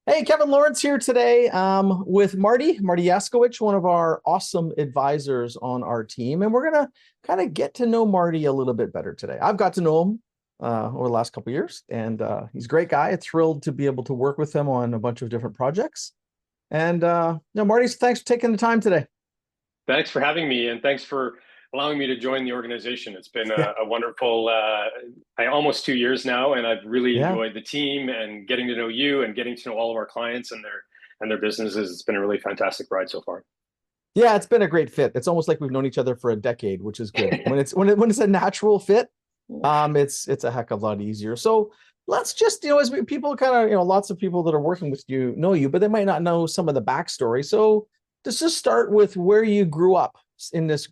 Hey, Kevin Lawrence here today with Marty Yaskowich, one of our awesome advisors on our team. And we're going to kind of get to know Marty a little bit better today. I've got to know him over the last couple of years, and he's a great guy. Thrilled to be able to work with him on a bunch of different projects. And, Marty, thanks for taking the time today. Thanks for having me, and thanks for allowing me to join the organization. It's been a wonderful, almost 2 years now, and I've really Yeah. enjoyed the team and getting to know you and getting to know all of our clients and their businesses. It's been a really fantastic ride so far. Yeah, it's been a great fit. It's almost like we've known each other for a decade, which is good. When it's a natural fit, it's a heck of a lot easier. So let's just, people kind of, lots of people that are working with you know you, but they might not know some of the backstory. So let's just start with where you grew up in this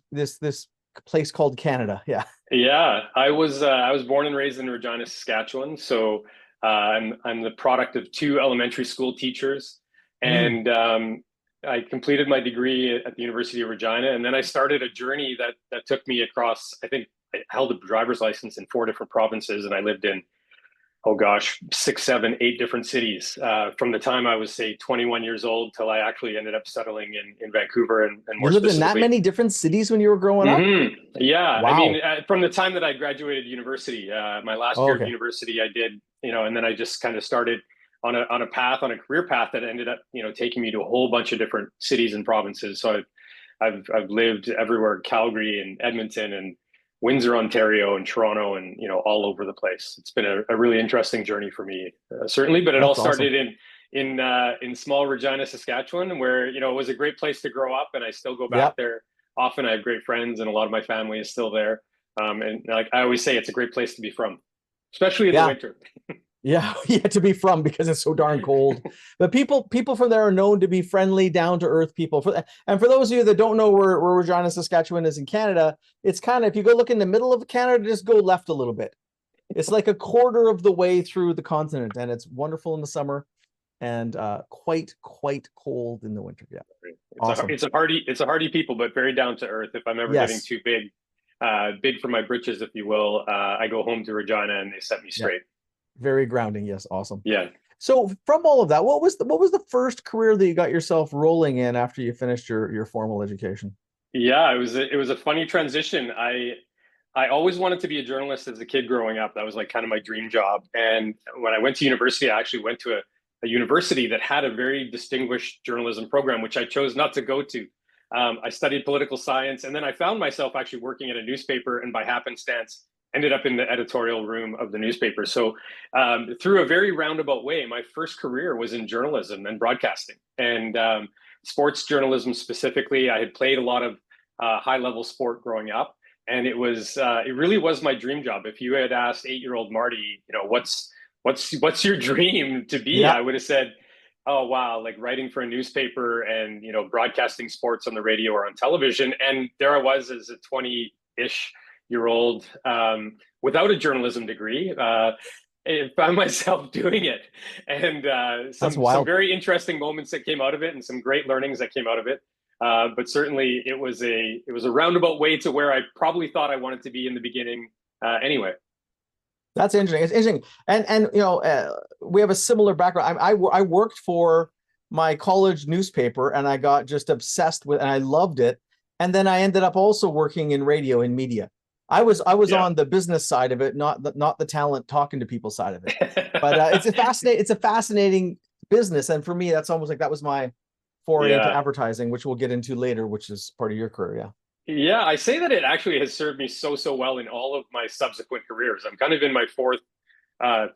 place called Canada. Yeah. Yeah, I was born and raised in Regina, Saskatchewan. So I'm the product of two elementary school teachers, Mm. and I completed my degree at the University of Regina, and then I started a journey that took me across. I think I held a driver's license in four different provinces, and I lived in, oh gosh, six, seven, eight different cities from the time I was, say, 21 years old till I actually ended up settling in Vancouver, and You more lived in that specifically. many different cities when you were growing up? Yeah, I mean, Wow. from the time that I graduated university, my last Oh, year of okay. university, I did, and then I just kind of started on a career path that ended up, taking me to a whole bunch of different cities and provinces. So I've lived everywhere: Calgary and Edmonton and Windsor, Ontario, and Toronto, and all over the place. It's been a really interesting journey for me, certainly. But it all That's awesome. started in small Regina, Saskatchewan, where it was a great place to grow up, and I still go back Yep. there often. I have great friends, and a lot of my family is still there. And like I always say, it's a great place to be from, especially in the Yeah. winter. Yeah, yeah, to be from because it's so darn cold. But people from there are known to be friendly, down to earth people. And for those of you that don't know where Regina, Saskatchewan is in Canada, it's kind of, if you go look in the middle of Canada, just go left a little bit. It's like a quarter of the way through the continent, and it's wonderful in the summer and quite cold in the winter. Yeah, It's a awesome. it's a hardy people, but very down to earth. If I'm ever getting Yes, too big for my britches, if you will, I go home to Regina and they set me yeah, straight. very grounding. Yes, awesome. Yeah. So from all of that, what was the first career that you got yourself rolling in after you finished your formal education? Yeah, it was a funny transition. I always wanted to be a journalist as a kid growing up. That was like kind of my dream job. And when I went to university, I actually went to a university that had a very distinguished journalism program, which I chose not to go to. I studied political science, and then I found myself actually working at a newspaper, and by happenstance, ended up in the editorial room of the newspaper. So, through a very roundabout way, my first career was in journalism and broadcasting, and sports journalism specifically. I had played a lot of high level sport growing up, and it really was my dream job. If you had asked 8-year-old Marty, what's your dream to be, Yeah. I would have said, oh wow, like writing for a newspaper and broadcasting sports on the radio or on television. And there I was as a 20-ish year old, without a journalism degree. I found myself doing it, and That's some wild. very interesting moments that came out of it, and some great learnings that came out of it. But certainly, it was a roundabout way to where I probably thought I wanted to be in the beginning. Anyway. That's interesting. It's interesting, and we have a similar background. I worked for my college newspaper, and I got just obsessed with, and I loved it. And then I ended up also working in radio and media. I was Yeah. on the business side of it, not the talent talking to people side of it. But it's a fascinating business, and for me, that's almost like that was my foray into Yeah. advertising, which we'll get into later, which is part of your career. Yeah. Yeah, I say that it actually has served me so well in all of my subsequent careers. I'm kind of in my fourth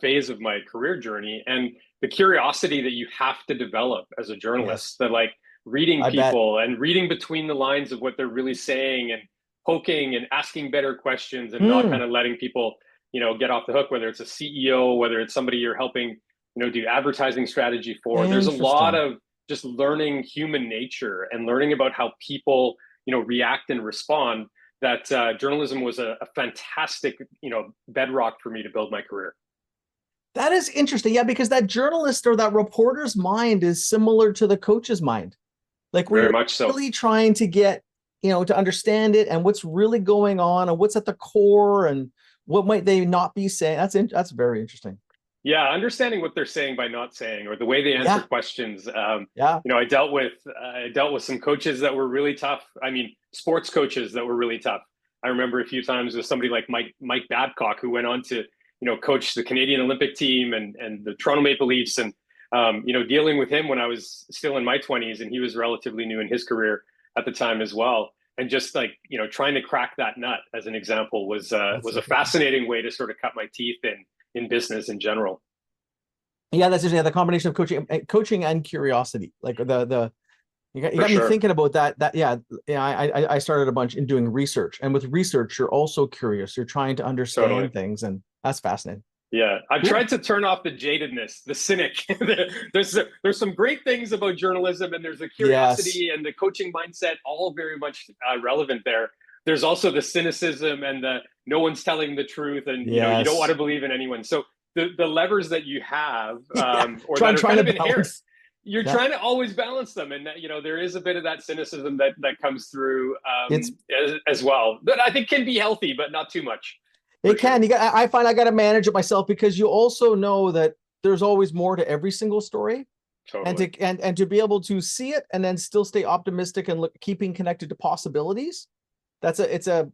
phase of my career journey, and the curiosity that you have to develop as a Yes, journalist, that like reading I bet. people and reading between the lines of what they're really saying, and poking and asking better questions, and not kind Hmm. of letting people, get off the hook, whether it's a CEO, whether it's somebody you're helping, do advertising strategy for. There's a lot Interesting. of just learning human nature and learning about how people, react and respond. That journalism was a fantastic, bedrock for me to build my career. That is interesting. Yeah, because that journalist or that reporter's mind is similar to the coach's mind. Like where Very you're much so. really trying to get, to understand it and what's really going on and what's at the core and what might they not be saying. That's very interesting. Yeah, understanding what they're saying by not saying, or the way they answer Yeah, questions. yeah. I dealt with some coaches that were really tough. I mean, sports coaches that were really tough. I remember a few times with somebody like Mike Babcock, who went on to coach the Canadian Olympic team and the Toronto Maple Leafs, and dealing with him when I was still in my 20s, and he was relatively new in his career at the time as well. And just like trying to crack that nut as an example That's was a interesting. fascinating way to sort of cut my teeth in business in general. Yeah, that's just, yeah, the combination of coaching and curiosity. Like the you For got me sure. thinking about that. Yeah. I started a bunch in doing research, and with research, you're also curious. You're trying to Totally. understand things, and that's fascinating. Yeah, I've Cool. tried to turn off the jadedness, the cynic. There's some great things about journalism, and there's the Yes. curiosity and the coaching mindset, all very much relevant there. There's also the cynicism and the no one's telling the truth, and you don't want Yes. to believe in anyone. So the levers that you have, Yeah. or that are Trying kind to of inherent, balance. you're Yeah. trying to always balance them, and there is a bit of that cynicism that comes through It's as well, that I think can be healthy, but not too much, for it sure. can. I find I got to manage it myself, because you also know that there's always more to every single story, and Totally. to be able to see it and then still stay optimistic and keeping connected to possibilities. It's a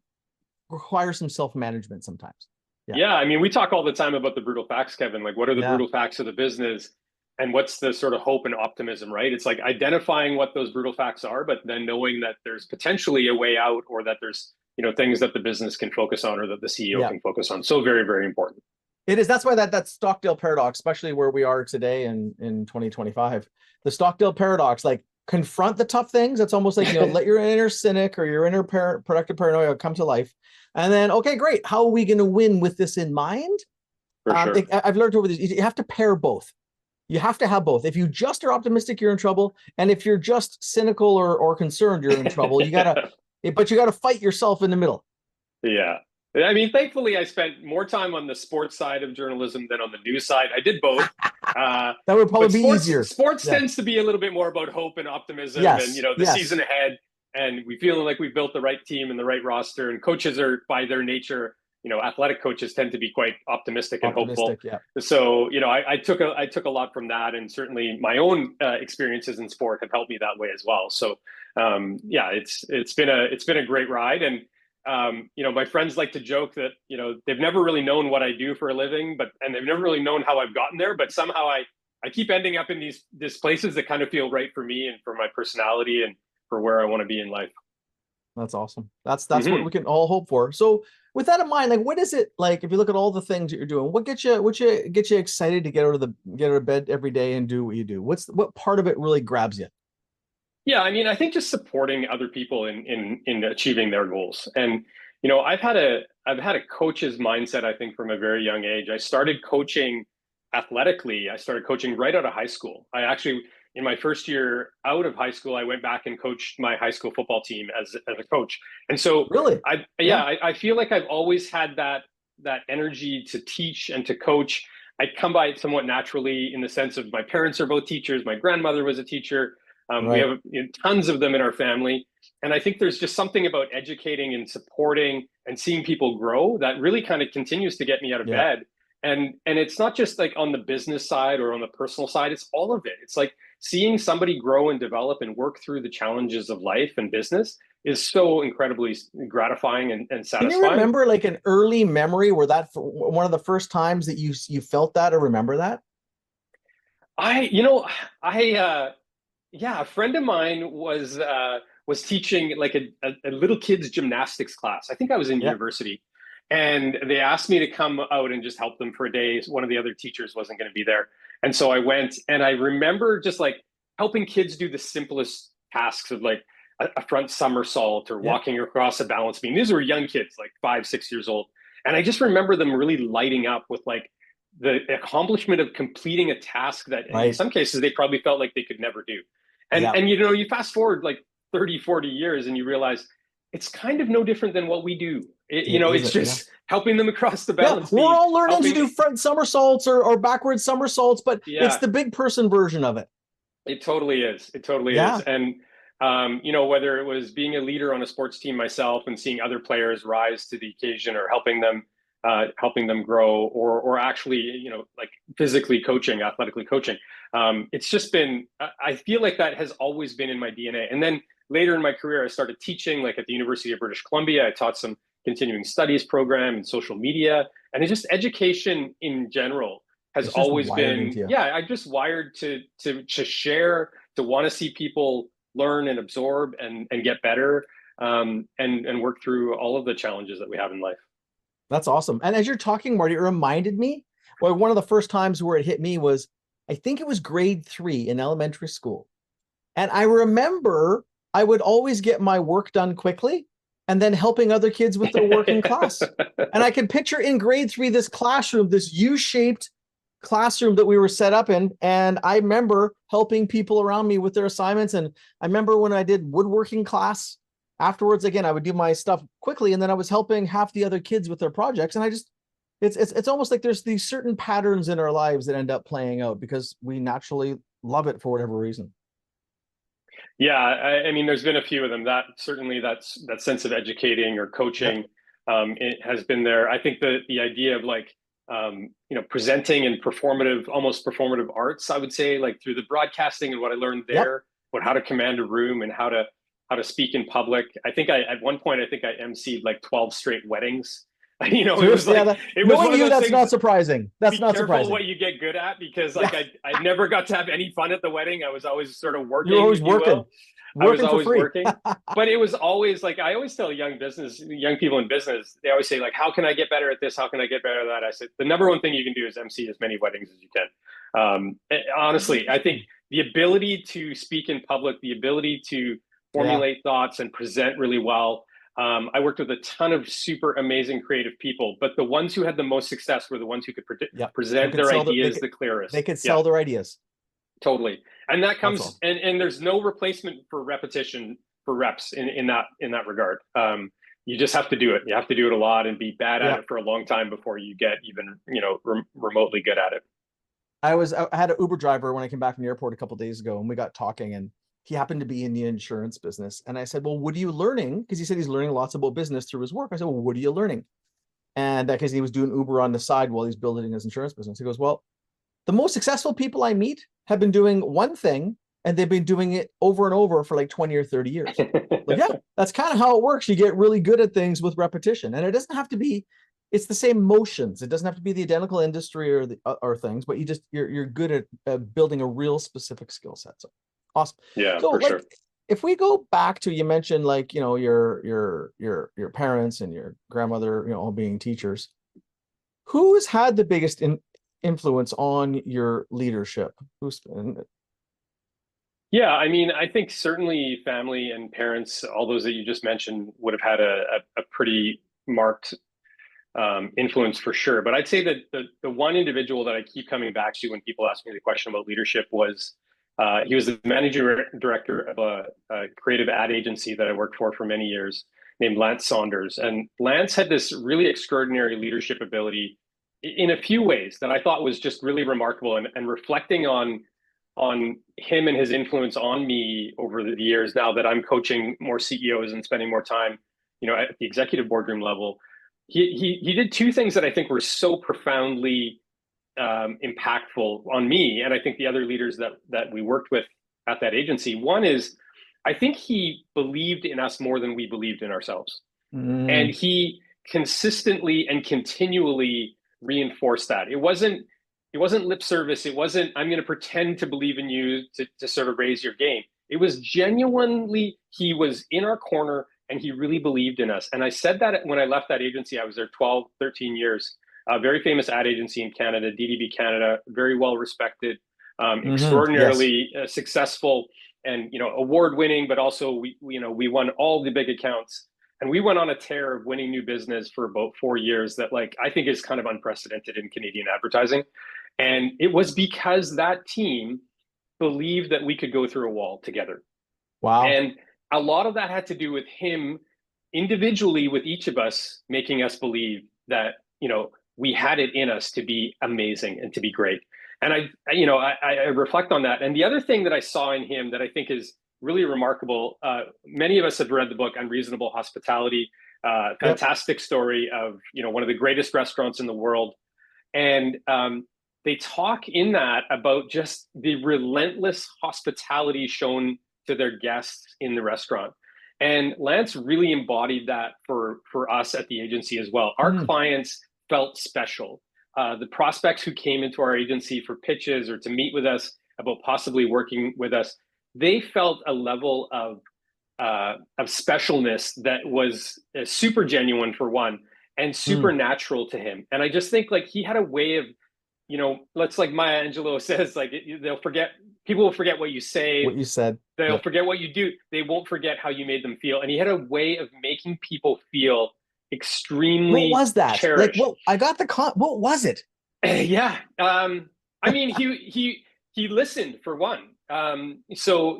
requires some self-management sometimes. Yeah. Yeah, I mean, we talk all the time about the brutal facts, Kevin. Like, what are the Yeah. brutal facts of the business, and what's the sort of hope and optimism, right? It's like identifying what those brutal facts are, but then knowing that there's potentially a way out, or that there's things that the business can focus on, or that the CEO Yeah. can focus on. So very, very important. It is. That's why that Stockdale paradox, especially where we are today in 2025, the Stockdale paradox, like, confront the tough things. It's almost like, let your inner cynic or your inner productive paranoia come to life. And then, okay, great. How are we going to win with this in mind? For sure. I've learned over this, you have to pair both. You have to have both. If you just are optimistic, you're in trouble. And if you're just cynical or concerned, you're in trouble. But you gotta fight yourself in the middle. Yeah. I mean, thankfully, I spent more time on the sports side of journalism than on the news side. I did both. That would But probably be easier. sports Yeah. tends to be a little bit more about hope and optimism, and Yes. the Yes. season ahead, and we feel like we've built the right team and the right roster. And coaches are, by their nature, athletic coaches tend to be quite optimistic and hopeful. Optimistic. Yeah. So I took a lot from that, and certainly my own experiences in sport have helped me that way as well. So yeah, it's been a great ride. And my friends like to joke that they've never really known what I do for a living, and they've never really known how I've gotten there. But somehow I keep ending up in these places that kind of feel right for me and for my personality and for where I want to be in life. That's awesome. That's what Mm-hmm. we can all hope for. So with that in mind, like, what is it like, if you look at all the things that you're doing, what gets you excited to get out of bed every day and do what you do? What part of it really grabs you? Yeah, I mean, I think just supporting other people in achieving their goals. And I've had a coach's mindset, I think, from a very young age. I started coaching athletically. I started coaching right out of high school. I actually, in my first year out of high school, I went back and coached my high school football team as a coach. And so Really? Yeah. I feel like I've always had that energy to teach and to coach. I come by it somewhat naturally, in the sense of my parents are both teachers. My grandmother was a teacher. We Right. have tons of them in our family. And I think there's just something about educating and supporting and seeing people grow that really kind of continues to get me out of Yeah. bed. And it's not just like on the business side or on the personal side, it's all of it. It's like seeing somebody grow and develop and work through the challenges of life and business is so incredibly gratifying and Can you satisfying. remember like an early memory where that one of the first times that you felt that or remember that? I, you know, I Yeah, a friend of mine was teaching like a little kids gymnastics class. I think I was in Yeah. university, and they asked me to come out and just help them for a day. One of the other teachers wasn't going to be there, and so I went. And I remember just like helping kids do the simplest tasks of like a front somersault or Yeah. walking across a balance beam. These were young kids, like 5, 6 years old, and I just remember them really lighting up with like the accomplishment of completing a task that in Right. some cases they probably felt like they could never do. And Yeah. and you fast forward like 30, 40 years and you realize it's kind of no different than what we do. Is It's it? Yeah. just helping them across the Yeah, balance we're beam, all learning to helping. do front somersaults or backward somersaults, but it's Yeah, the big person version of it. it totally is. It totally is. Yeah. And whether it was being a leader on a sports team myself and seeing other players rise to the occasion, or helping them helping them grow, or actually, like physically coaching, athletically coaching. It's just been, I feel like that has always been in my DNA. And then later in my career, I started teaching, like at the University of British Columbia. I taught some continuing studies program in social media, and it's just education in general has It's just always wired been, into you. yeah, I'm just wired to share, to want to see people learn and absorb and get better, and work through all of the challenges that we have in life. That's awesome. And as you're talking, Marty, it reminded me, well, one of the first times where it hit me was, I think it was grade 3 in elementary school. And I remember I would always get my work done quickly and then helping other kids with their work in class. And I can picture in grade 3, this classroom, this U-shaped classroom that we were set up in. And I remember helping people around me with their assignments. And I remember when I did woodworking class, afterwards, again, I would do my stuff quickly, and then I was helping half the other kids with their projects. And I just, it's almost like there's these certain patterns in our lives that end up playing out because we naturally love it for whatever reason. Yeah, I mean, there's been a few of them. That certainly, that sense of educating or Yep. coaching, it has been there. I think the idea of like, presenting and performative, almost performative arts, I would say, like through the broadcasting and what I learned Yep. there, what how to command a room and how to speak in public. I think at one point I think I emceed like 12 straight weddings. It was Seriously, yeah. like, it was Knowing one of you, those that's not things. surprising. That's Be not careful surprising. what you get good at, because Yeah. like I never got to have any fun at the wedding. I was always sort of You're working, always if you working, will. I was working for always free. working, but it was always like, I always tell young people in business, they always say like, how can I get better at this? How can I get better at that? I said, the number one thing you can do is MC as many weddings as you can. Honestly, I think the ability to speak in public, the ability to Yeah. formulate thoughts and present really well. I worked with a ton of super amazing creative people, but the ones who had the most success were the ones who could Yep. Who present could their sell ideas the they clearest. could Yeah, sell their ideas. totally. And that That's comes, all. and there's no replacement for repetition, for reps in that regard. You just have to do it. You have to do it a lot and be bad at Yeah. it for a long time before you get even, remotely good at it. I had an Uber driver when I came back from the airport a couple of days ago, and we got talking, and he happened to be in the insurance business. And I said, well, what are you learning? Because he said he's learning lots about business through his work. I said, well, what are you learning? And because he was doing Uber on the side while he's building his insurance business. He goes, well, the most successful people I meet have been doing one thing, and they've been doing it over and over for like 20 or 30 years. Like, yeah, that's kind of how it works. You get really good at things with repetition. And it doesn't have to be, it's the same motions. It doesn't have to be the identical industry or things, but you're good at building a real specific skill set. So awesome. Yeah, So for like, sure. if we go back to, you mentioned like, your parents and your grandmother, all being teachers, who's had the biggest influence on your leadership? Who's Yeah, I mean, I think certainly family and parents, all those that you just mentioned, would have had a pretty marked influence for sure. But I'd say that the one individual that I keep coming back to when people ask me the question about leadership was, he was the managing director of a creative ad agency that I worked for many years, named Lance Saunders. And Lance had this really extraordinary leadership ability in a few ways that I thought was just really remarkable. And reflecting on him and his influence on me over the years, now that I'm coaching more CEOs and spending more time, at the executive boardroom level, he did two things that I think were so profoundly impactful on me, and I think the other leaders that we worked with at that agency. One is, I think he believed in us more than we believed in ourselves, and Mm, he consistently and continually reinforced that. It wasn't lip service. It wasn't, I'm going to pretend to believe in you to sort of raise your game. It was genuinely, he was in our corner and he really believed in us. And I said that when I left that agency. I was there 12, 13 years. A very famous ad agency in Canada, DDB Canada, very well respected, yes. extraordinarily successful, and award winning. But also we won all the big accounts, and we went on a tear of winning new business for about 4 years that, like, I think is kind of unprecedented in Canadian advertising. And it was because that team believed that we could go through a wall together. Wow. And a lot of that had to do with him individually, with each of us, making us believe that, we had it in us to be amazing and to be great. And I reflect on that. And the other thing that I saw in him that I think is really remarkable, many of us have read the book Unreasonable Hospitality. Yep. Fantastic story of, one of the greatest restaurants in the world. And they talk in that about just the relentless hospitality shown to their guests in the restaurant. And Lance really embodied that for us at the agency as well. Our Mm, clients felt special. The prospects who came into our agency for pitches or to meet with us about possibly working with us, they felt a level of specialness that was super genuine for one, and mm. super natural to him. And I just think like he had a way of, let's like Maya Angelou says, like they'll forget, people will forget what you What say, you said. they'll Yep. forget what you do, they won't forget how you made them feel. And he had a way of making people feel What extremely was that? Like, cherished. what I got what was it? Yeah. I mean, he listened for one. So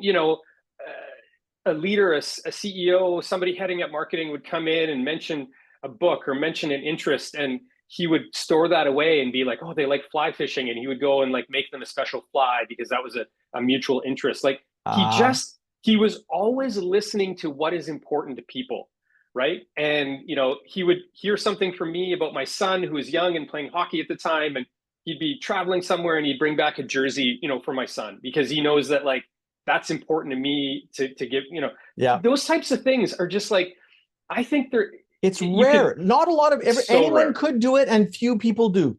a leader, a CEO, somebody heading up marketing would come in and mention a book or mention an interest, and he would store that away and be like, "Oh, they like fly fishing," and he would go and like make them a special fly because that was a mutual interest. Like Ah, he was always listening to what is important to people, right? And he would hear something from me about my son who was young and playing hockey at the time, and he'd be traveling somewhere and he'd bring back a jersey, for my son, because he knows that like that's important to me to give, yeah. those types of things are just like, I think they're, It's you could, rare. Not a lot of so anyone rare. could do it, and few people do.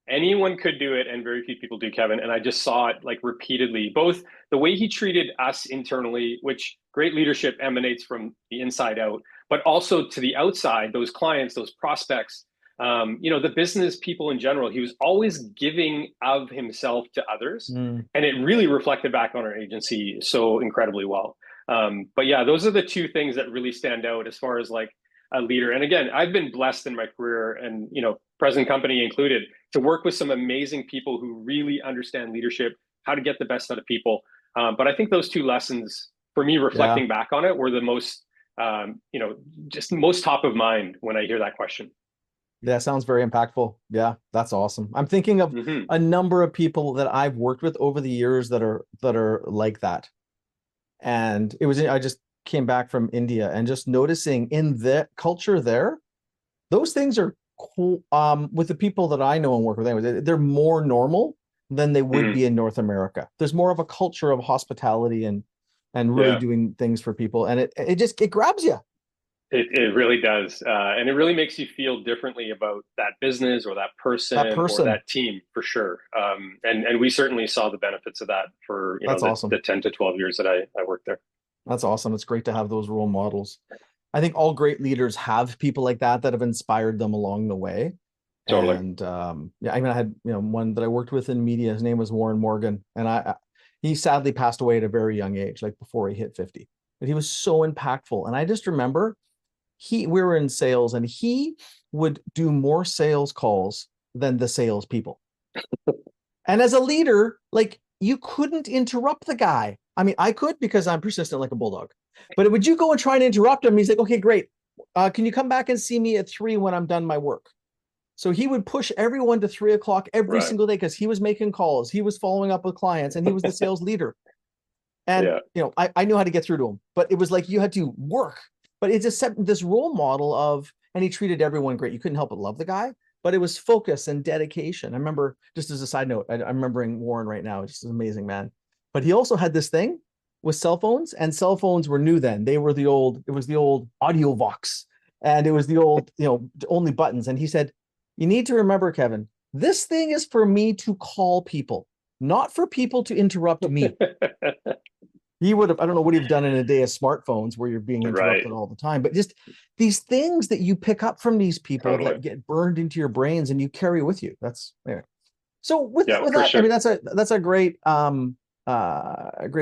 Anyone could do it and very few people do, Kevin. And I just saw it like repeatedly, both the way he treated us internally, which great leadership emanates from the inside out, but also to the outside, those clients, those prospects, the business people in general. He was always giving of himself to others, Mm, and it really reflected back on our agency so incredibly well. But yeah, those are the two things that really stand out as far as like a leader. And again, I've been blessed in my career, and present company included, to work with some amazing people who really understand leadership, how to get the best out of people. But I think those two lessons, for me, yeah. reflecting back on it, were the most, just most top of mind when I hear that question. Yeah, sounds very impactful. Yeah, that's awesome. I'm thinking of Mm-hmm. a number of people that I've worked with over the years that are like that. And I just came back from India and just noticing in the culture there, those things are cool. With the people that I know and work with anyway, they're more normal than they would Mm-hmm. be in North America. There's more of a culture of hospitality and really Yeah. doing things for people. And it grabs you. It really does. And it really makes you feel differently about that business or that That person or person. that team, for sure. And we certainly saw the benefits of that for, That's the awesome. 10 to 12 years that I worked there. That's awesome. It's great to have those role models. I think all great leaders have people like that have inspired them along the way. Totally. And yeah, I mean, I had one that I worked with in media. His name was Warren Morgan, and he sadly passed away at a very young age, like before he hit 50. But he was so impactful, and I just remember we were in sales, and he would do more sales calls than the sales people. And as a leader, like you couldn't interrupt the guy. I mean, I could because I'm persistent like a bulldog. But would you go and try and interrupt him? He's like, okay, great. Can you come back and see me at 3 when I'm done my work? So he would push everyone to 3 o'clock every Right. single day because he was making calls, he was following up with clients, and he was the sales leader. And Yeah. I knew how to get through to him, but it was like you had to work. But it just set this role model of, and he treated everyone great. You couldn't help but love the guy, but it was focus and dedication. I remember, just as a side note, I'm remembering Warren right now, just an amazing man. But he also had this thing with cell phones, and cell phones were new then. It was the old audio vox, and it was the old, only buttons. And he said, you need to remember, Kevin, this thing is for me to call people, not for people to interrupt me. He would have, I don't know what he'd done in a day of smartphones where you're being Right. interrupted all the time, but just these things that you pick up from these people Totally. that get burned into your brains and you carry with you. That's anyway. So Yeah, with for that, I sure. mean, that's a great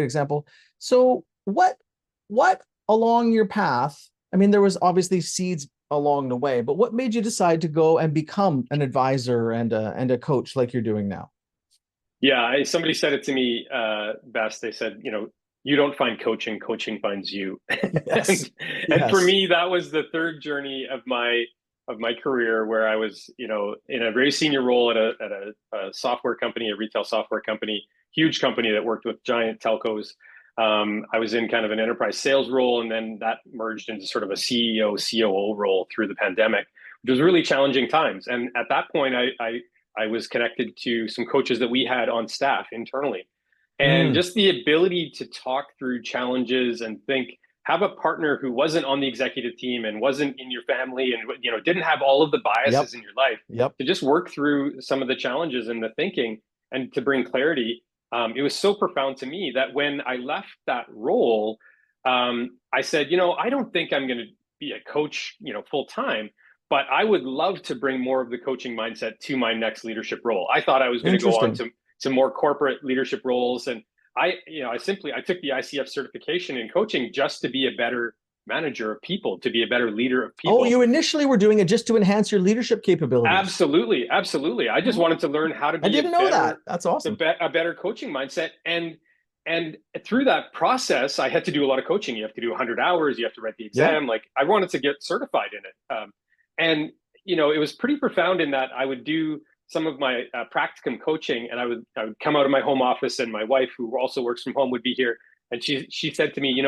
example. So what along your path, I mean, there was obviously seeds along the way, but what made you decide to go and become an advisor and a coach like you're doing now? Yeah, somebody said it to me best. They said, you don't find coaching, coaching finds you. Yes. And for Yes. me, that was the third journey of my career, where I was, in a very senior role at a software company, a retail software company, huge company that worked with giant telcos. I was in kind of an enterprise sales role, and then that merged into sort of a CEO, COO role through the pandemic, which was really challenging times. And at that point, I was connected to some coaches that we had on staff internally. And Mm. just the ability to talk through challenges and have a partner who wasn't on the executive team and wasn't in your family and didn't have all of the Yep. biases in your life, Yep. to just work through some of the challenges and the thinking and to bring clarity. It was so profound to me that when I left that role, I said, I don't think I'm going to be a coach, full time, but I would love to bring more of the coaching mindset to my next leadership role. I thought I was going to go on Interesting. to more corporate leadership roles, and I took the ICF certification in coaching just to be a better manager of people, to be a better leader of Oh, people. you initially were doing it just to enhance your leadership capabilities. Absolutely, absolutely. I just wanted to learn how to I be didn't know that. That's awesome. a better coaching mindset. And through that process, I had to do a lot of coaching. You have to do 100 hours. You have to write the Yeah. exam. Like, I wanted to get certified in it. And it was pretty profound in that I would do some of my practicum coaching, and I would come out of my home office, and my wife, who also works from home, would be here, and she said to me,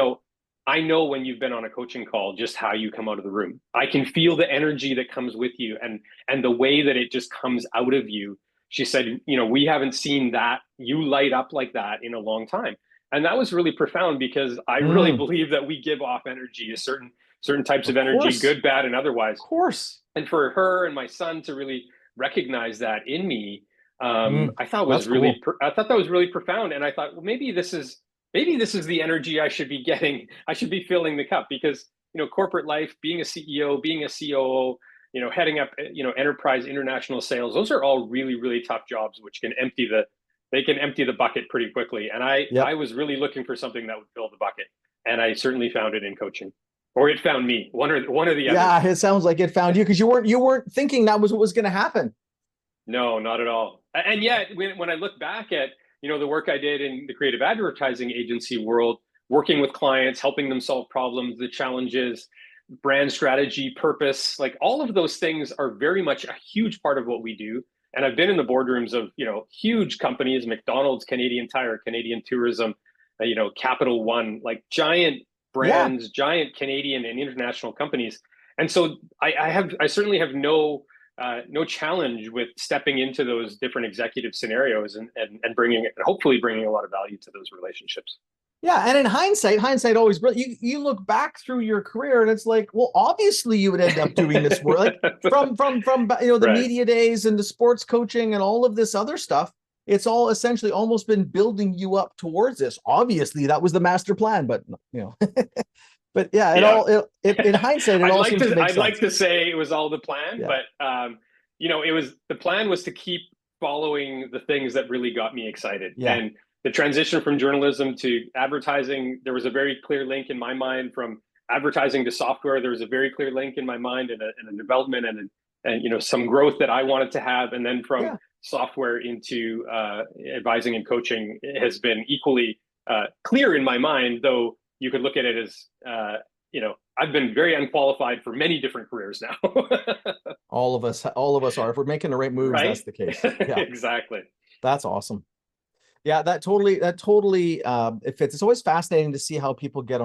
I know when you've been on a coaching call just how you come out of the room. I can feel the energy that comes with you, and the way that it just comes out of you. She said, we haven't seen that you light up like that in a long time. And that was really profound, because I really Mm. believe that we give off energy, a certain types of Of energy, course. good, bad, and otherwise. Of course. And for her and my son to really recognize that in me, Mm. I thought That's cool. I thought that was really profound. And I thought, well, maybe this is the energy I should be getting. I should be filling the cup, because corporate life, being a CEO, being a COO, heading up enterprise international sales, those are all really, really tough jobs, which can empty the bucket pretty quickly. And I Yep. was really looking for something that would fill the bucket, and I certainly found it in coaching, or it found me, one or the other. Yeah, it sounds like it found you, because you weren't thinking that was what was going to happen. No, not at all. And yet, when I look back at the work I did in the creative advertising agency world, working with clients, helping them solve problems, the challenges, brand strategy, purpose, like all of those things are very much a huge part of what we do. And I've been in the boardrooms of huge companies, McDonald's, Canadian Tire, Canadian Tourism, Capital One, like giant Yeah. brands, giant Canadian and international companies. And so I certainly have no challenge with stepping into those different executive scenarios and hopefully bringing a lot of value to those relationships. Yeah, and in hindsight always you look back through your career and it's like, well, obviously you would end up doing this work, like from the Right. media days and the sports coaching and all of this other stuff. It's all essentially almost been building you up towards this. Obviously, that was the master plan, but but yeah, Yeah. in hindsight, it all seems to make I'd sense. like to say it was all the plan, Yeah. but the plan was to keep following the things that really got me excited. Yeah. And the transition from journalism to advertising, there was a very clear link in my mind. From advertising to software, there was a very clear link in my mind, and a development and some growth that I wanted to have. And then from Yeah. software into advising and coaching has been equally clear in my mind, though you could look at it as I've been very unqualified for many different careers now. All of us are. If we're making the right moves, Right. that's the case. Yeah. Exactly. That's awesome. Yeah, that totally it fits. It's always fascinating to see how people get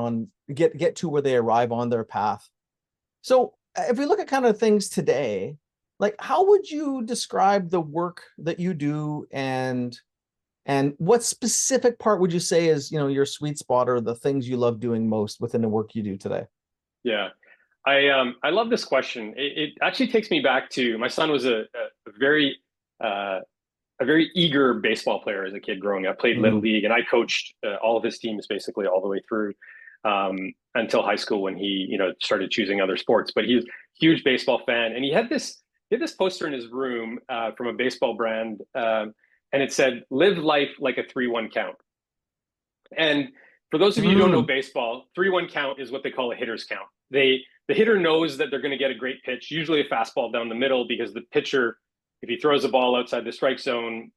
to where they arrive on their path. So if we look at kind of things today, like how would you describe the work that you do, and what specific part would you say is, your sweet spot, or the things you love doing most within the work you do today? Yeah. I love this question. It actually takes me back to my son was a very a very eager baseball player as a kid growing up, played Little Mm. League, and I coached all of his teams basically all the way through until high school, when he, started choosing other sports. But he was a huge baseball fan, and he had this poster in his room from a baseball brand, and it said, "Live life like a 3-1 count." And for those of you who don't know Mm. baseball, 3-1 count is what they call a hitter's count. The hitter knows that they're going to get a great pitch, usually a fastball down the middle, because the pitcher, if he throws a ball outside the strike zone,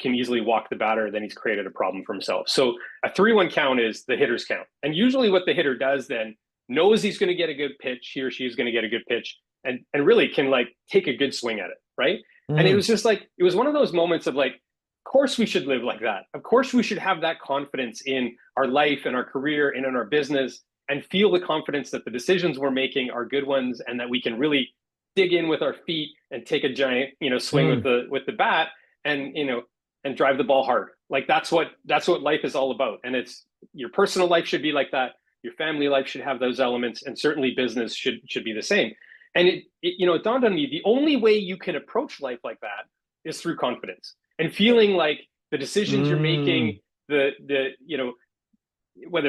can easily walk the batter. Then he's created a problem for himself. So a 3-1 count is the hitter's count. And usually what the hitter does then, knows he's going to get a good pitch, he or she is going to get a good pitch, and really can like take a good swing at it, right? And it Mm. was just like, it was one of those moments of like, course we should live like that. Of course we should have that confidence in our life and our career and in our business, and feel the confidence that the decisions we're making are good ones, and that we can really dig in with our feet and take a giant, swing with the bat, and and drive the ball hard. Like that's what life is all about. And it's, your personal life should be like that. Your family life should have those elements, and certainly business should be the same. And it dawned on me, the only way you can approach life like that is through confidence and feeling like the decisions you're making, whether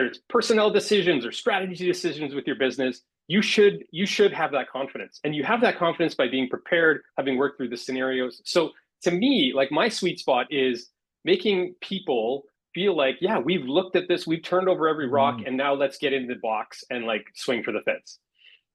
it's personnel decisions or strategy decisions with your business, you should have that confidence. And you have that confidence by being prepared, having worked through the scenarios. So to me, like, my sweet spot is making people feel like, yeah, we've looked at this, we've turned over every rock, and now let's get into the box and like swing for the fence,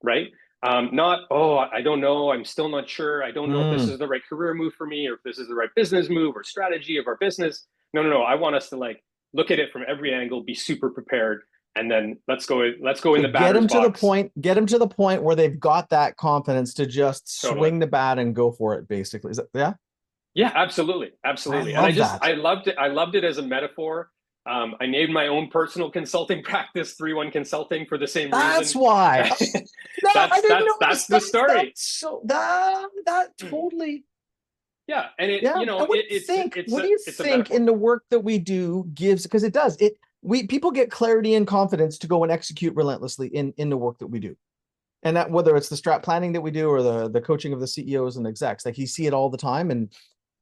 right? Not, oh, I don't know, I'm still not sure, I don't know if this is the right career move for me, or if this is the right business move or strategy of our business. No, I want us to like look at it from every angle, be super prepared, and then let's go in the batter's box. Get them to the point where they've got that confidence to just swing the bat and go for it, basically. Is that, yeah? Yeah, absolutely. I loved it as a metaphor. I named my own personal consulting practice 3-1 Consulting for the same reason. That's why. That's the story. That totally. Yeah, and what do you think in the work that we do gives, because it does, people get clarity and confidence to go and execute relentlessly in the work that we do. And that, whether it's the strat planning that we do or the coaching of the CEOs and execs, like, you see it all the time. And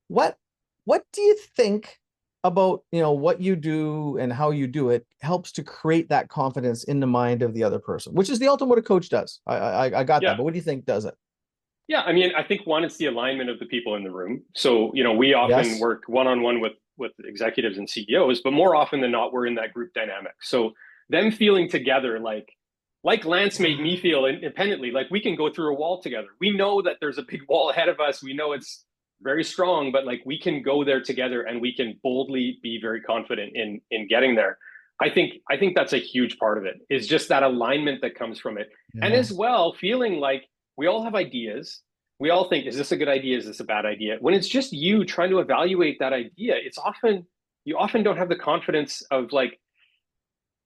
what do you think about, what you do and how you do it helps to create that confidence in the mind of the other person, which is the automotive coach does. I got that, but what do you think does it? Yeah, I mean, I think one, it's the alignment of the people in the room. So, we often work one-on-one with executives and CEOs, but more often than not, we're in that group dynamic. So them feeling together, like Lance made me feel independently, like we can go through a wall together. We know that there's a big wall ahead of us. We know it's very strong, but like we can go there together, and we can boldly be very confident in getting there. I think that's a huge part of it, is just that alignment that comes from it. Yeah. And as well, feeling like we all have ideas. We all think, is this a good idea? Is this a bad idea? When it's just you trying to evaluate that idea, you often don't have the confidence of like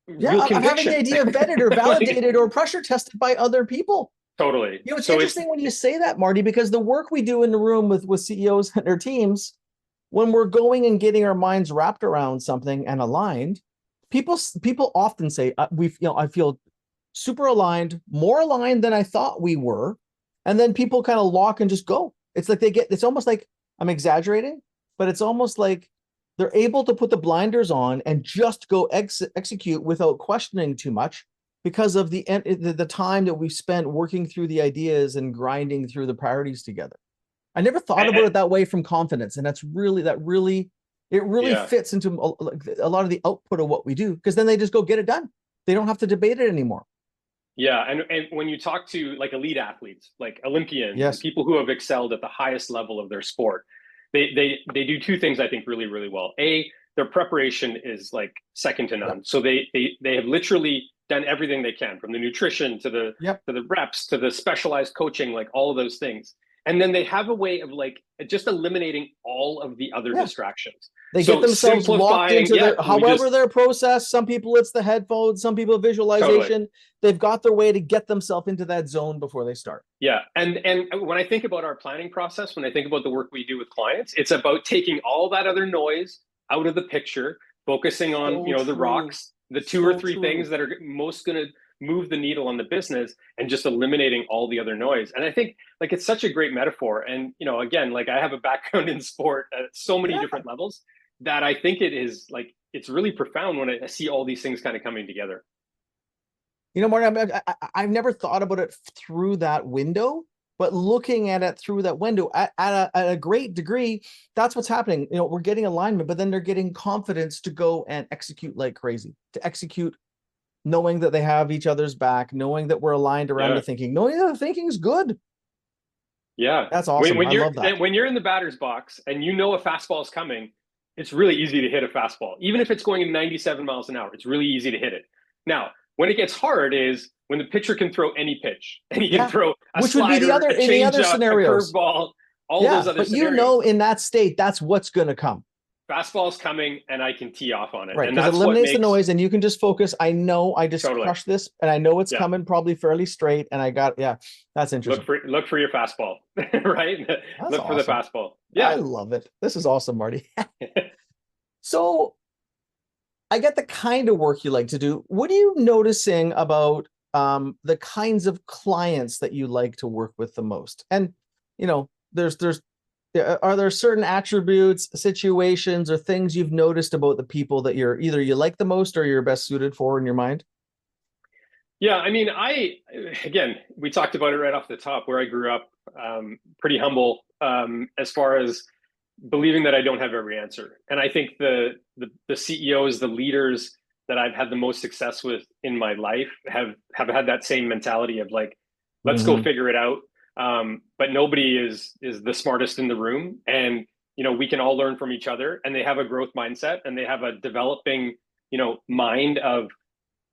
real conviction. Having the idea vetted or validated or pressure tested by other people. Totally. It's interesting when you say that, Marty, because the work we do in the room with CEOs and their teams, when we're going and getting our minds wrapped around something and aligned, people often say, I feel super aligned, more aligned than I thought we were. And then people kind of lock and just go. It's like it's almost like, I'm exaggerating, but it's almost like they're able to put the blinders on and just go execute without questioning too much, because of the time that we've spent working through the ideas and grinding through the priorities together. I never thought about it that way from confidence. And it really fits into a lot of the output of what we do, because then they just go get it done. They don't have to debate it anymore. Yeah, and when you talk to like elite athletes, like Olympians, people who have excelled at the highest level of their sport, they do two things I think really, really well. A, their preparation is like second to none. So they have literally done everything they can, from the nutrition to the reps to the specialized coaching, like all of those things. And then they have a way of like just eliminating all of the other distractions. They get themselves locked into their process. Some people it's the headphones, some people visualization. Totally. They've got their way to get themselves into that zone before they start. Yeah. And when I think about our planning process, when I think about the work we do with clients, it's about taking all that other noise out of the picture, focusing on the rocks, the two or three things that are most going to move the needle on the business, and just eliminating all the other noise. And I think like it's such a great metaphor. And again, like I have a background in sport at so many different levels, that I think it is like, it's really profound when I see all these things kind of coming together. Marty, I've never thought about it through that window, but looking at it through that window at a great degree, that's what's happening. We're getting alignment, but then they're getting confidence to go and execute like crazy, to execute knowing that they have each other's back, knowing that we're aligned around the thinking, knowing that the thinking is good. Yeah. That's awesome. I love that. When you're in the batter's box and a fastball is coming, it's really easy to hit a fastball. Even if it's going at 97 miles an hour, it's really easy to hit it. Now, when it gets hard is when the pitcher can throw any pitch, and he can throw a which slider, would be the other, in the other scenarios, a curveball, all those other scenarios. But in that state, that's what's going to come. fastball's coming and I can tee off on it. Right, And because it that's what eliminates the makes noise and you can just focus. I know I just totally. crushed this and I know it's Yeah. coming probably fairly straight and I got, yeah, that's interesting. Look for your fastball, right? That's Look for the awesome. fastball. I Yeah. love it. This is awesome, Marty. So I get the kind of work you like to do. What are you noticing about the kinds of clients that you like to work with the most? And there's are there certain attributes, situations, or things you've noticed about the people that you're either you like the most or you're best suited for in your mind? Yeah, I mean, again, we talked about it right off the top where I grew up, pretty humble, as far as believing that I don't have every answer. And I think the CEOs, the leaders that I've had the most success with in my life have had that same mentality of like, let's go Hmm. figure it out. But nobody is the smartest in the room, and we can all learn from each other. And they have a growth mindset, and they have a developing mind of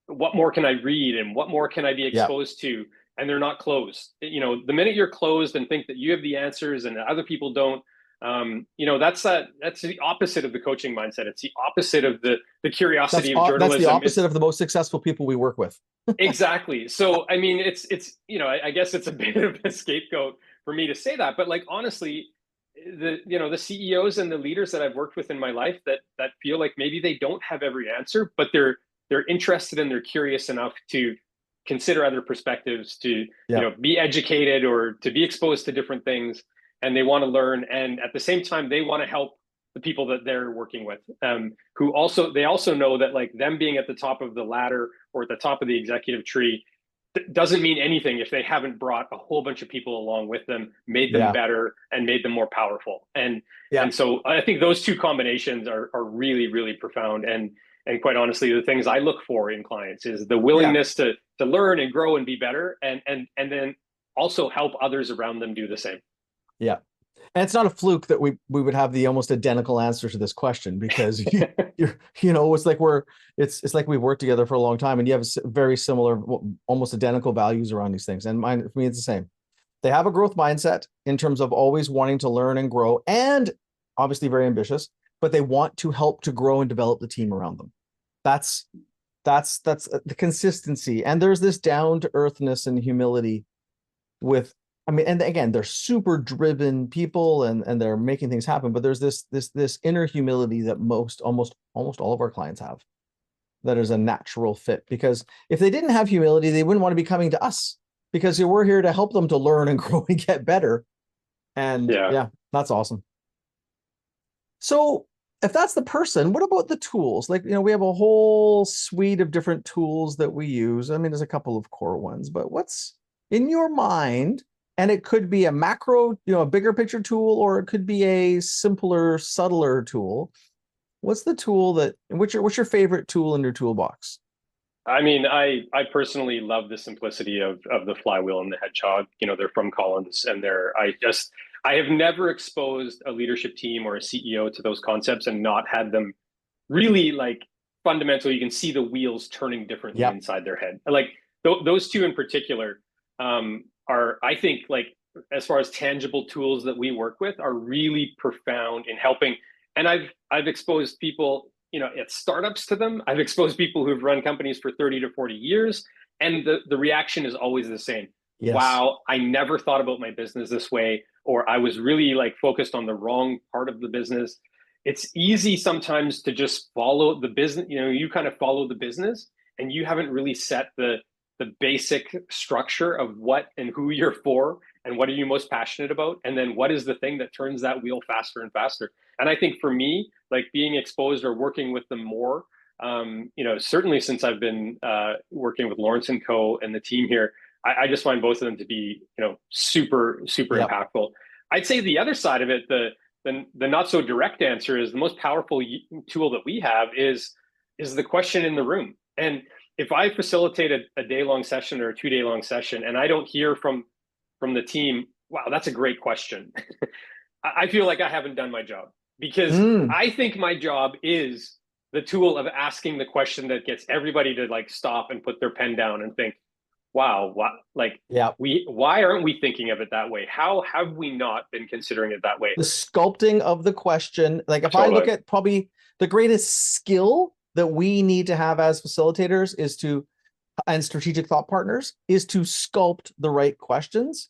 what more can I read and what more can I be Yeah. exposed to? And they're not closed. The minute you're closed and think that you have the answers and other people don't, that's the opposite of the coaching mindset. It's the opposite of the curiosity of That's the journalism. opposite It's of the most successful people we work with. exactly. So I mean, I guess it's a bit of a scapegoat for me to say that, but like honestly, the CEOs and the leaders that I've worked with in my life that feel like maybe they don't have every answer, but they're interested and they're curious enough to consider other perspectives, to Yeah. be educated or to be exposed to different things, and they want to learn, and at the same time they want to help the people that they're working with, who also they also know that like them being at the top of the ladder or at the top of the executive tree doesn't mean anything if they haven't brought a whole bunch of people along with them, made them Yeah. better, and made them more powerful. And Yeah. and so I think those two combinations are really really profound. And quite honestly, the things I look for in clients is the Yeah. willingness to learn and grow and be better, and then also help others around them do the same. Yeah. And it's not a fluke that we would have the almost identical answer to this question because it's like it's like we've worked together for a long time and you have very similar, almost identical values around these things. And mine, for me, it's the same. They have a growth mindset in terms of always wanting to learn and grow and obviously very ambitious, but they want to help to grow and develop the team around them. That's that's the consistency. And there's this down to earthness and humility with, I mean, and again, they're super driven people and they're making things happen, but there's this inner humility that almost all of our clients have that is a natural fit, because if they didn't have humility, they wouldn't want to be coming to us because we're here to help them to learn and grow and get better. And Yeah. yeah, that's awesome. So if that's the person, what about the tools? Like, we have a whole suite of different tools that we use. I mean, there's a couple of core ones, but what's in your mind? And it could be a macro, a bigger picture tool, or it could be a simpler, subtler tool. What's the tool what's your favorite tool in your toolbox? I mean, I personally love the simplicity of the flywheel and the hedgehog. They're from Collins, and I have never exposed a leadership team or a CEO to those concepts and not had them really like fundamental. You can see the wheels turning differently Yep. inside their head. Like those two in particular, are, I think, like as far as tangible tools that we work with, are really profound in helping. And I've exposed people, at startups to them. I've exposed people who've run companies for 30 to 40 years, and the reaction is always the same. Yes. Wow, I never thought about my business this way, or I was really like focused on the wrong part of the business. It's easy sometimes to just follow the business. You kind of follow the business, and you haven't really set the basic structure of what and who you're for, and what are you most passionate about, and then what is the thing that turns that wheel faster and faster. And I think for me, like being exposed or working with them more, certainly since I've been working with Lawrence and Co and the team here, I just find both of them to be, super super Yep. impactful. I'd say the other side of it, the not so direct answer, is the most powerful tool that we have is the question in the room. And if I facilitate a day long session or a 2 day long session and I don't hear from the team, wow, that's a great question. I feel like I haven't done my job, because Mm, I think my job is the tool of asking the question that gets everybody to like stop and put their pen down and think, wow, like Yeah. why aren't we thinking of it that way? How have we not been considering it that way? The sculpting of the question, like if I look Totally. at probably the greatest skill that we need to have as facilitators is to, and strategic thought partners, is to sculpt the right questions.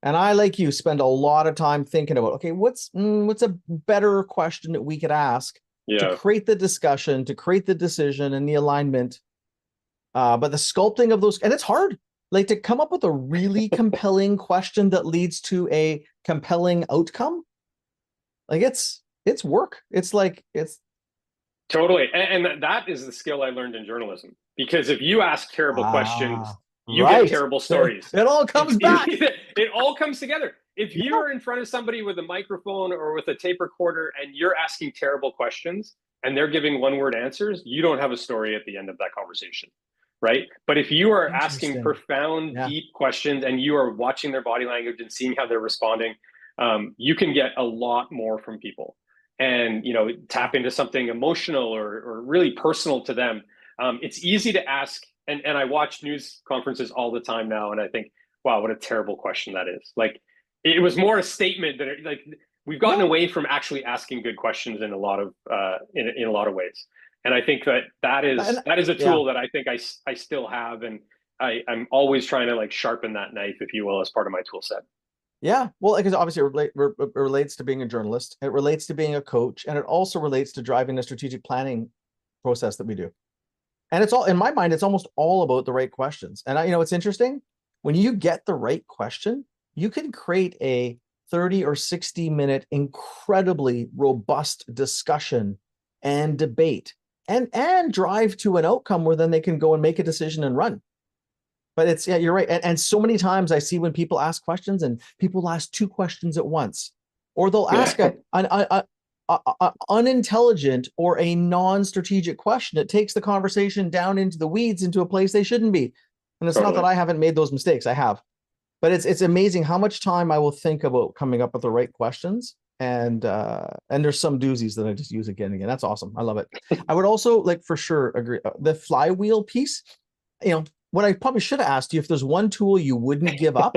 And I, like you, spend a lot of time thinking about, okay, what's a better question that we could ask to Yeah. create the discussion, to create the decision and the alignment. But the sculpting of those, and it's hard, like to come up with a really compelling question that leads to a compelling outcome. Like it's work. It's like it's Totally. And that is the skill I learned in journalism. Because if you ask terrible questions, you get right. terrible stories. It all comes back. It all comes together. If Yeah. you're in front of somebody with a microphone or with a tape recorder and you're asking terrible questions and they're giving one word answers, you don't have a story at the end of that conversation. Right. But if you are asking Interesting. profound, Yeah. deep questions and you are watching their body language and seeing how they're responding, you can get a lot more from people and tap into something emotional or really personal to them. It's easy to ask, and I watch news conferences all the time now, and I think, wow, what a terrible question that is. Like, it was more a statement that like we've gotten Yeah. away from actually asking good questions in a lot of in a lot of ways. And I think that And is a yeah. tool that I think I still have, and I'm always trying to like sharpen that knife, if you will, as part of my tool set. Yeah. Well, because obviously it relates to being a journalist, it relates to being a coach, and it also relates to driving the strategic planning process that we do. And it's all, in my mind, it's almost all about the right questions. And it's interesting, when you get the right question, you can create a 30 or 60-minute incredibly robust discussion and debate and drive to an outcome where then they can go and make a decision and run. But it's, yeah, you're right. And so many times I see when people ask questions and people ask two questions at once, or they'll ask Yeah, a unintelligent or a non-strategic question. It takes the conversation down into the weeds, into a place they shouldn't be. And it's not that totally. I haven't made those mistakes. I have. But it's amazing how much time I will think about coming up with the right questions. And there's some doozies that I just use again and again. That's awesome. I love it. I would also, like, for sure agree. The flywheel piece, what I probably should have asked you, if there's one tool you wouldn't give up,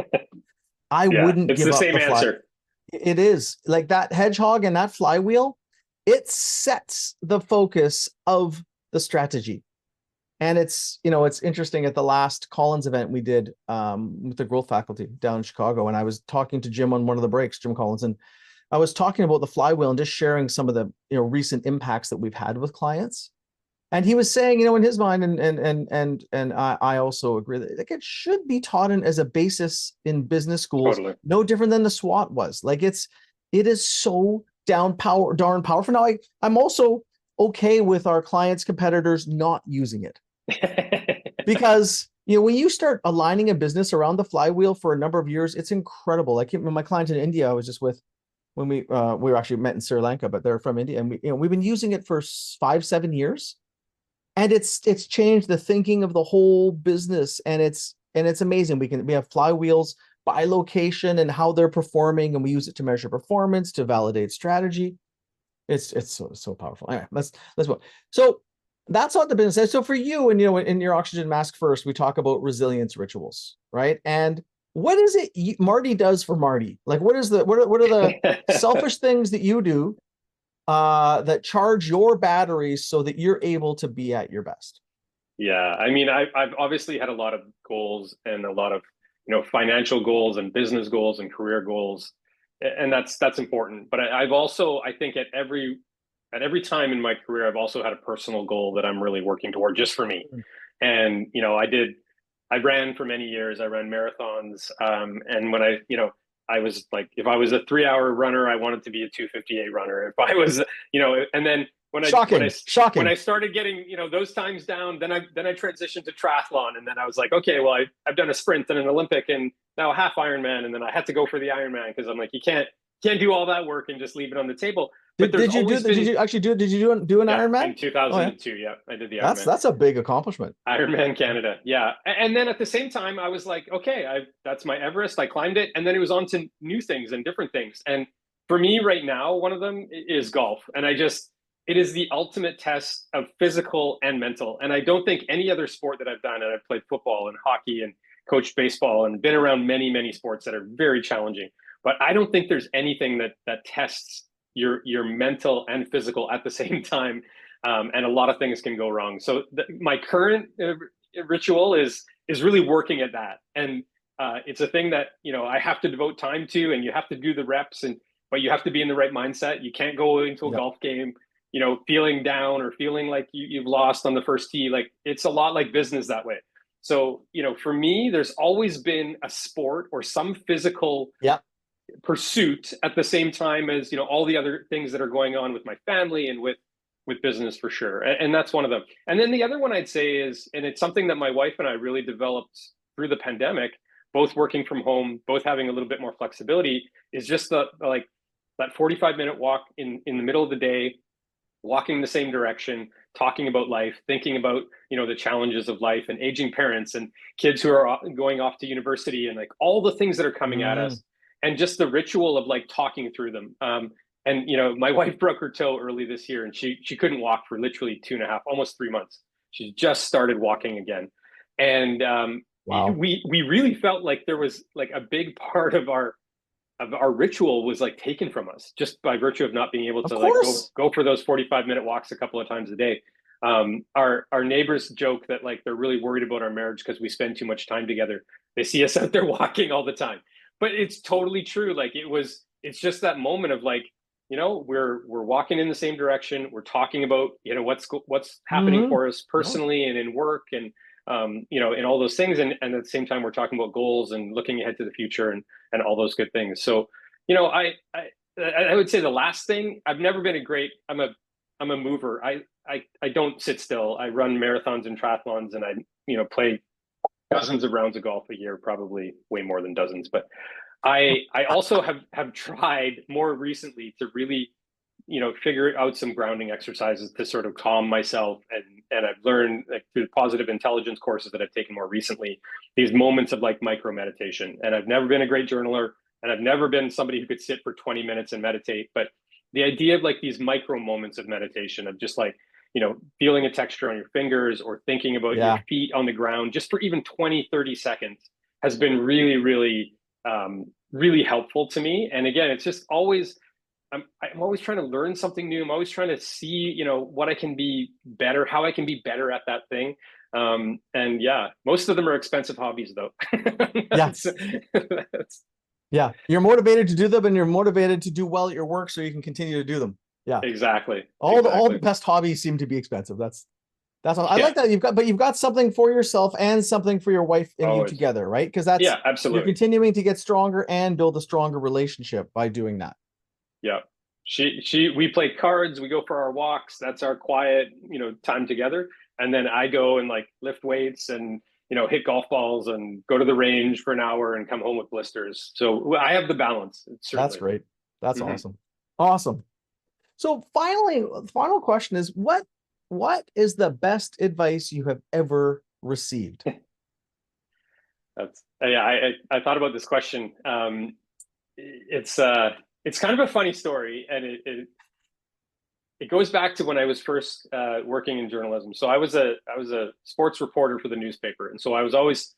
I Yeah, wouldn't it's give the up same the fly. answer. It is like that hedgehog and that flywheel. It sets the focus of the strategy. And it's interesting, at the last Collins event we did with the growth faculty down in Chicago. And I was talking to Jim on one of the breaks, Jim Collins, and I was talking about the flywheel and just sharing some of the recent impacts that we've had with clients. And he was saying, in his mind, and I also agree that, like, it should be taught in as a basis in business schools, Totally. no different than the SWOT was. Like, it is so darn powerful. Now, I'm also okay with our clients' competitors not using it, because when you start aligning a business around the flywheel for a number of years, it's incredible. Like, my client in India, I was just with, when we were actually met in Sri Lanka, but they're from India, and we've been using it for 5-7 years. And it's changed the thinking of the whole business, and it's amazing. We have flywheels by location and how they're performing, and we use it to measure performance, to validate strategy. It's so powerful. Anyway, let's move. So that's what the business is. So for you, and in your oxygen mask first, we talk about resilience rituals, right? And what is it Marty does for Marty? Like, what are the selfish things that you do that charge your batteries so that you're able to be at your best? Yeah, I mean, I've obviously had a lot of goals and a lot of financial goals and business goals and career goals, and that's important. But I've also, I think, at every time in my career, I've also had a personal goal that I'm really working toward just for me. And I ran for many years. I ran marathons, and when I was like, if I was a 3 hour runner, I wanted to be a 2:58 runner. If I was, and then when I Shocking. started getting those times down, then I transitioned to triathlon, and then I was like, okay, well, I've done a sprint and an Olympic and now a half Ironman, and then I had to go for the Ironman because I'm like, you can't do all that work and just leave it on the table. But there's always Did been, you actually do an yeah, Ironman? in Oh yeah, 2002, yeah, I did the that's Ironman. that's a big accomplishment. Ironman Canada, yeah. And then at the same time, I was like, okay, that's my Everest. I climbed it, and then it was on to new things and different things. And for me, right now, one of them is golf, and it is the ultimate test of physical and mental. And I don't think any other sport that I've done, and I've played football and hockey and coached baseball and been around many, many sports that are very challenging. But I don't think there's anything that tests your mental and physical at the same time. And a lot of things can go wrong. So my current ritual is really working at that. And it's a thing that, I have to devote time to, and you have to do the reps, but you have to be in the right mindset. You can't go into a golf game, feeling down or feeling like you've lost on the first tee. Like, it's a lot like business that way. So, for me, there's always been a sport or some physical pursuit at the same time as, all the other things that are going on with my family and with business, for sure. And that's one of them. And then the other one I'd say is, and it's something that my wife and I really developed through the pandemic, both working from home, both having a little bit more flexibility, is just that 45-minute walk in the middle of the day, walking the same direction, talking about life, thinking about, the challenges of life, and aging parents and kids who are going off to university, and like all the things that are coming at us, and just the ritual of like talking through them. And my wife broke her toe early this year, and she couldn't walk for literally 2.5, almost 3 months. She just started walking again. And wow. we really felt like there was like a big part of our ritual was like taken from us just by virtue of not being able to like go for those 45-minute walks a couple of times a day. Our neighbors joke that like they're really worried about our marriage because we spend too much time together. They see us out there walking all the time. But it's totally true. Like, it's just that moment of like, we're walking in the same direction. We're talking about, what's happening for us personally and in work, and and all those things. And at the same time, we're talking about goals and looking ahead to the future and all those good things. So, I would say the last thing, I've never been I'm a mover. I don't sit still. I run marathons and triathlons, and I, play dozens of rounds of golf a year, probably way more than dozens. But I also have tried more recently to really, figure out some grounding exercises to sort of calm myself. And I've learned, like, through the positive intelligence courses that I've taken more recently, these moments of like micro meditation. And I've never been a great journaler, and I've never been somebody who could sit for 20 minutes and meditate. But the idea of like these micro moments of meditation, of just like, feeling a texture on your fingers or thinking about your feet on the ground, just for even 20, 30 seconds, has been really, really, really helpful to me. And again, it's just always, I'm always trying to learn something new. I'm always trying to see, what I can be better, how I can be better at that thing. And yeah, most of them are expensive hobbies though. Yeah. You're motivated to do them, and you're motivated to do well at your work so you can continue to do them. Yeah, exactly. All the best hobbies seem to be expensive. That's all. I like that you've got something for yourself and something for your wife and you together, right? Because that's absolutely. You're continuing to get stronger and build a stronger relationship by doing that. Yeah, we play cards. We go for our walks. That's our quiet, time together. And then I go and like lift weights and hit golf balls and go to the range for an hour and come home with blisters. So I have the balance. That's great. That's awesome. So final question is, what is the best advice you have ever received? I thought about this question. It's kind of a funny story, and it goes back to when I was first working in journalism. So I was a sports reporter for the newspaper, and so I was always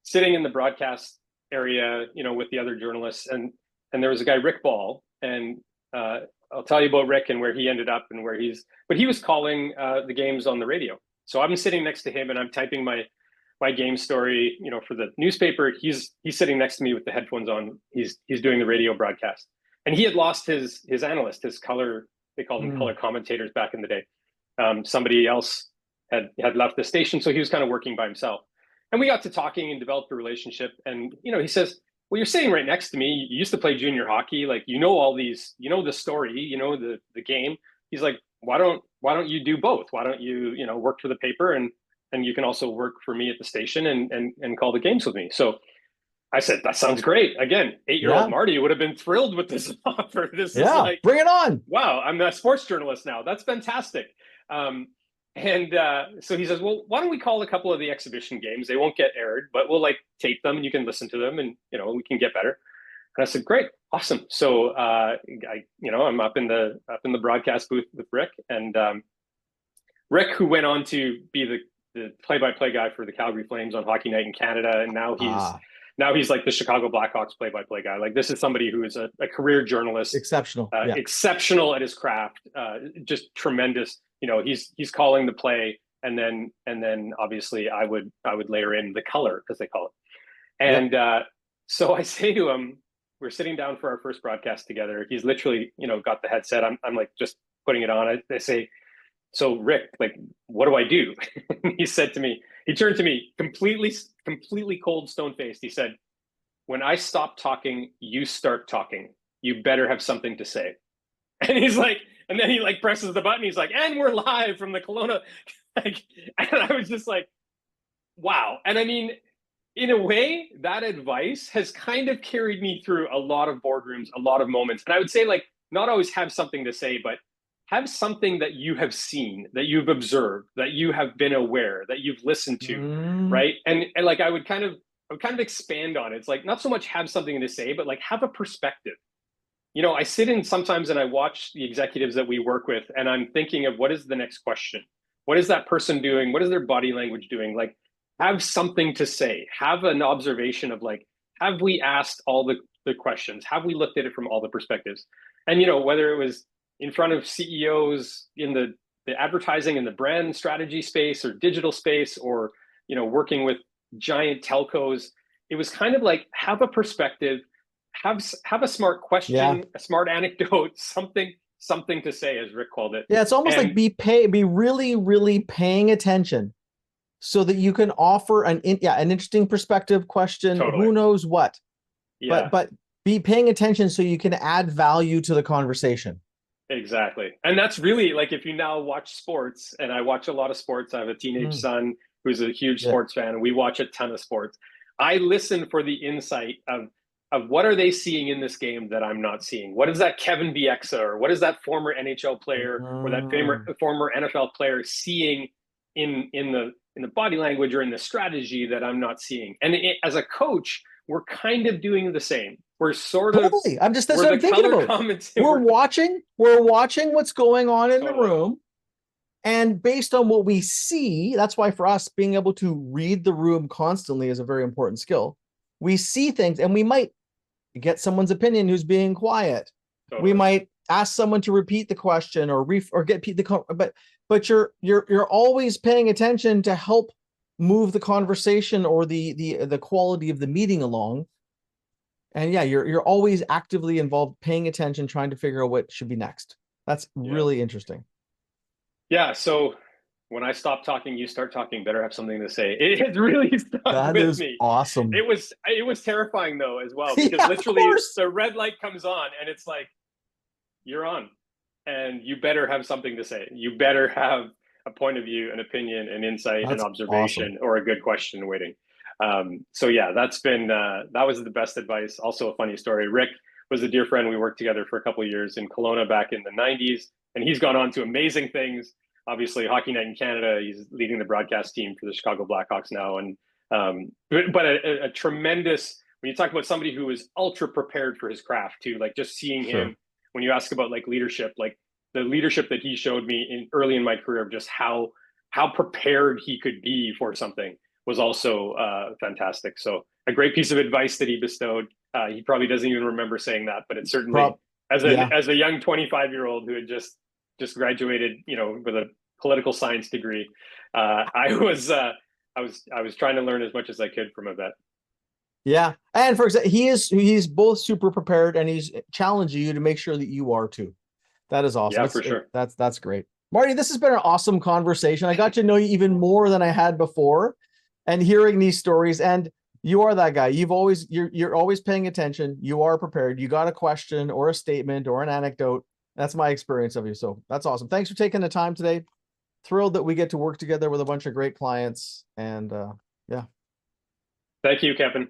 sitting in the broadcast area, with the other journalists, and there was a guy, Rick Ball, and I'll tell you about Rick and where he ended up and but he was calling the games on the radio. So I'm sitting next to him and I'm typing my game story, for the newspaper. He's sitting next to me with the headphones on. He's doing the radio broadcast, and he had lost his analyst, his color. They called them color commentators back in the day. Somebody else had left the station, so he was kind of working by himself. And we got to talking and developed a relationship. And he says, well, you're sitting right next to me. You used to play junior hockey. Like, all these, the story, the game. He's like, why don't you do both? Why don't you, work for the paper and you can also work for me at the station and call the games with me. So I said, that sounds great. Again, 8-year-old Marty would have been thrilled with this offer. This is like, bring it on. Wow, I'm a sports journalist now. That's fantastic. So he says, well, why don't we call a couple of the exhibition games? They won't get aired, but we'll like tape them and you can listen to them and, we can get better. And I said, great, awesome. So, I'm up in the broadcast booth with Rick, and Rick, who went on to be the play-by-play guy for the Calgary Flames on Hockey Night in Canada, and Ah, now he's like the Chicago Blackhawks play-by-play guy. Like, this is somebody who is a career journalist, exceptional. Yeah. exceptional at his craft, just tremendous. You know, he's calling the play, and then obviously I would layer in the color, as they call it. And so I say to him, we're sitting down for our first broadcast together. He's literally, got the headset. I'm like just putting it on. I say, so Rick, like, what do I do? He turned to me completely cold, stone faced. He said, when I stop talking, you start talking. You better have something to say. And he's like, and then he like presses the button. He's like, and we're live from the Kelowna. Like, and I was just like, wow. And I mean, in a way, that advice has kind of carried me through a lot of boardrooms, a lot of moments. And I would say, like, not always have something to say, but have something that you have seen, that you've observed, that you have been aware, that you've listened to, right? And like I would kind of expand on it. It's like, not so much have something to say, but like have a perspective. I sit in sometimes and I watch the executives that we work with, and I'm thinking of, what is the next question? What is that person doing? What is their body language doing? Like, have something to say, have an observation of like, have we asked all the questions? Have we looked at it from all the perspectives? And, whether it was in front of CEOs in the advertising and the brand strategy space or digital space, or, working with giant telcos, it was kind of like, have a perspective, have a smart question, a smart anecdote, something to say, as Rick called it. Yeah. It's almost like be really, really paying attention, so that you can offer an interesting perspective, question, Totally. Who knows what, yeah. but be paying attention so you can add value to the conversation. Exactly. And that's really, like, if you now watch sports, and I watch a lot of sports, I have a teenage son who's a huge sports fan, and we watch a ton of sports. I listen for the insight of what are they seeing in this game that I'm not seeing? What is that Kevin Bieksa, or what is that former NHL player or that former NFL player seeing in the body language or in the strategy that I'm not seeing? And as a coach, we're kind of doing the same. We're sort of totally. That's what I'm thinking about. We're watching what's going on in the room, and based on what we see, that's why for us, being able to read the room constantly is a very important skill. We see things, and we might get someone's opinion who's being quiet. Totally. We might ask someone to repeat the question or repeat but you're always paying attention to help move the conversation or the quality of the meeting along. And you're always actively involved, paying attention, trying to figure out what should be next. That's really interesting. Yeah. So when I stop talking, you start talking. Better have something to say. It really stuck with me. Awesome. It was terrifying though as well, because literally the red light comes on and it's like, you're on, and you better have something to say. You better have a point of view, an opinion, an insight, an observation, or a good question waiting. So that was the best advice. Also a funny story. Rick was a dear friend. We worked together for a couple of years in Kelowna back in the 90s, and he's gone on to amazing things. Obviously, Hockey Night in Canada, he's leading the broadcast team for the Chicago Blackhawks now. And but a tremendous, when you talk about somebody who is ultra prepared for his craft too, like just seeing him, when you ask about like leadership, like the leadership that he showed me early in my career of just how prepared he could be for something was also fantastic. So a great piece of advice that he bestowed. He probably doesn't even remember saying that, but it certainly, as a young 25-year-old who had just graduated, with a political science degree, I was trying to learn as much as I could from a vet. Yeah, and for example, he's both super prepared, and he's challenging you to make sure that you are too. That is awesome. Yeah, for sure. That's great, Marty. This has been an awesome conversation. I got to know you even more than I had before, and hearing these stories. And you are that guy. You're always paying attention. You are prepared. You got a question or a statement or an anecdote. That's my experience of you. So that's awesome. Thanks for taking the time today. Thrilled that we get to work together with a bunch of great clients. And Thank you, Kevin.